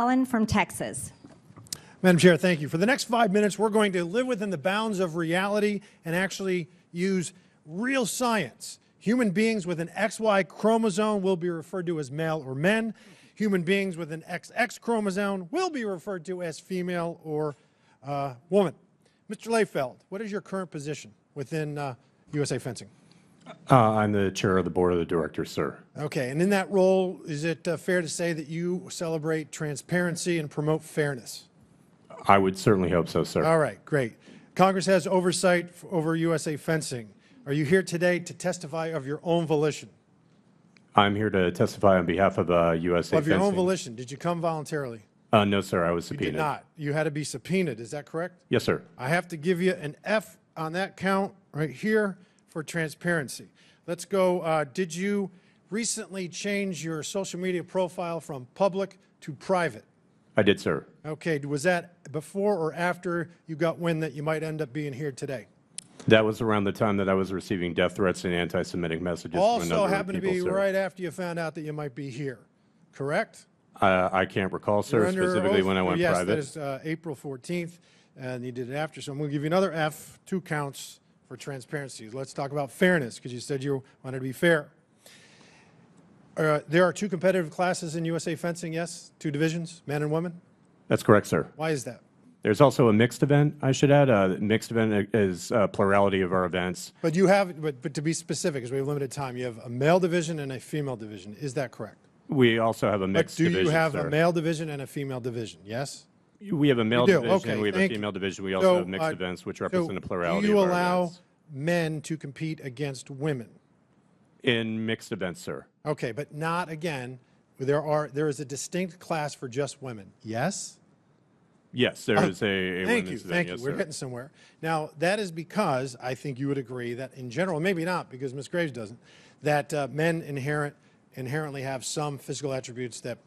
Fallon from Texas. Madam Chair, thank you. For the next 5 minutes, we're going to live within the bounds of reality and actually use real science. Human beings with an XY chromosome will be referred to as male or men. Human beings with an XX chromosome will be referred to as female or woman. Mr. Lehfeldt, what is your current position within USA Fencing? I'm the chair of the board of the directors, sir. Okay, and in that role, is it fair to say that you celebrate transparency and promote fairness? I would certainly hope so, sir. All right, great. Congress has oversight over USA Fencing. Are you here today to testify of your own volition? I'm here to testify on behalf of USA Fencing. Of your own volition. Did you come voluntarily? No, sir. I was subpoenaed. You did not. You had to be subpoenaed. Is that correct? Yes, sir. I have to give you an F on that count right here for transparency. Let's go. Did you recently change your social media profile from public to private? I did, sir. Okay. Was that before or after you got wind that you might end up being here today? That was around the time that I was receiving death threats and anti-Semitic messages from a Also number of happened to people, be sir. right after you found out that you might be here, correct? I can't recall, sir, You're under specifically oath? when I went yes, private. Yes, that is April 14th, and you did it after. So I'm going to give you another F, 2 counts for transparency. Let's talk about fairness, because you said you wanted to be fair. There are 2 competitive classes in USA Fencing, yes? 2 divisions, men and women? That's correct, sir. Why is that? There's also a mixed event, I should add. Mixed event is a plurality of our events. But you have, but to be specific, because we have limited time, you have a male division and a female division. Is that correct? We also have a mixed division, But do you have sir. a male division and a female division? Yes? We have a male division, Okay, we have a thank you. female division. We also So, have mixed events, which represent a plurality do you of our allow events. men to compete against women? In mixed events, sir. Okay, but not again. There is a distinct class for just women. Yes? Yes, there is a Thank women's you, event, thank you. yes, We're sir. getting somewhere. Now, that is because I think you would agree that in general, maybe not because Ms. Graves doesn't, that men inherently have some physical attributes that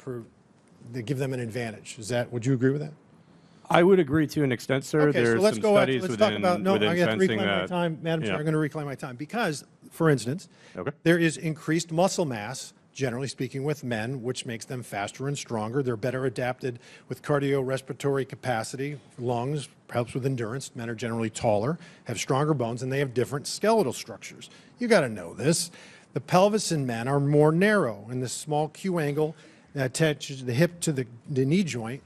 give them an advantage. Would you agree with that? I would agree to an extent, sir. Okay, There's so let's some go studies let's talk about, no, within I got to fencing reclaim my that, time. Madam Chair, I'm going to reclaim my time because, for instance, Okay. there is increased muscle mass, generally speaking, with men, which makes them faster and stronger. They're better adapted with cardiorespiratory capacity, lungs, helps with endurance. Men are generally taller, have stronger bones, and they have different skeletal structures. You got to know this. The pelvis in men are more narrow, and the small Q angle that attaches the hip to the knee joint,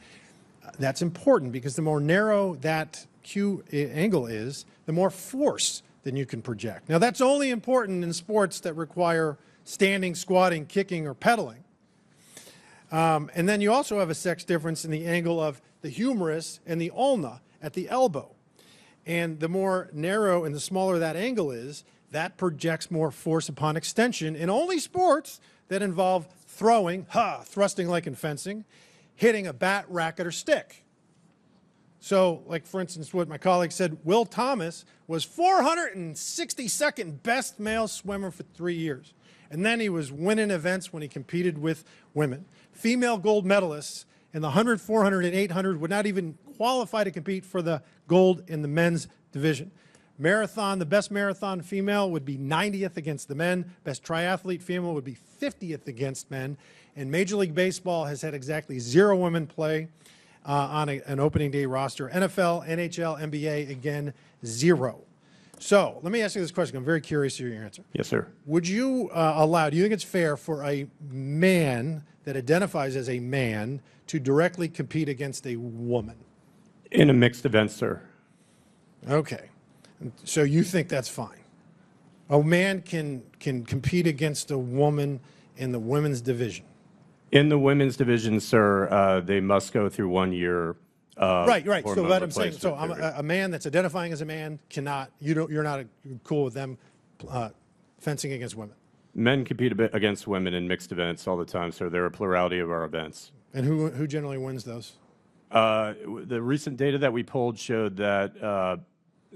that's important because the more narrow that Q angle is, the more force than you can project. Now, that's only important in sports that require standing, squatting, kicking, or pedaling. And then you also have a sex difference in the angle of the humerus and the ulna at the elbow. And the more narrow and the smaller that angle is, that projects more force upon extension in only sports that involve throwing, thrusting like in fencing, hitting a bat, racket, or stick. So, like for instance, what my colleague said, Will Thomas was 462nd best male swimmer for 3 years. And then he was winning events when he competed with women. Female gold medalists in the 100, 400, and 800 would not even qualify to compete for the gold in the men's division. Marathon, the best marathon female would be 90th against the men. Best triathlete female would be 50th against men. And Major League Baseball has had exactly 0 women play on an opening day roster. NFL, NHL, NBA, again, 0. So let me ask you this question. I'm very curious to hear your answer. Yes, sir. Would you do you think it's fair for a man that identifies as a man to directly compete against a woman? In a mixed event, sir. Okay. So you think that's fine? A man can compete against a woman in the women's division? In the women's division, sir, they must go through 1 year. Right. So hormone what I'm saying, so replacement a man that's identifying as a man cannot. You're not cool with them fencing against women. Men compete against women in mixed events all the time, sir. They're a plurality of our events. And who generally wins those? The recent data that we pulled showed that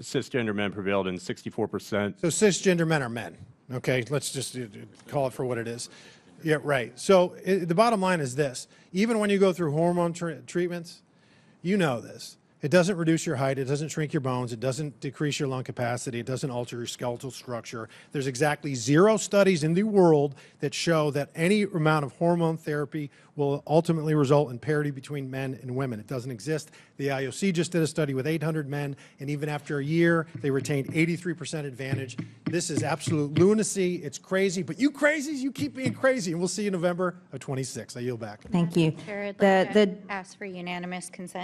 cisgender men prevailed in 64%. So cisgender men are men. Okay, let's just call it for what it is. Yeah, right. So the bottom line is this: even when you go through hormone treatments, you know this. It doesn't reduce your height. It doesn't shrink your bones. It doesn't decrease your lung capacity. It doesn't alter your skeletal structure. There's exactly 0 studies in the world that show that any amount of hormone therapy will ultimately result in parity between men and women. It doesn't exist. The IOC just did a study with 800 men, and even after a year, they retained 83% advantage. This is absolute lunacy. It's crazy, but you crazies, you keep being crazy, and we'll see you November of 26. I yield back. Thank you. Chair, I'd The like to ask for unanimous consent.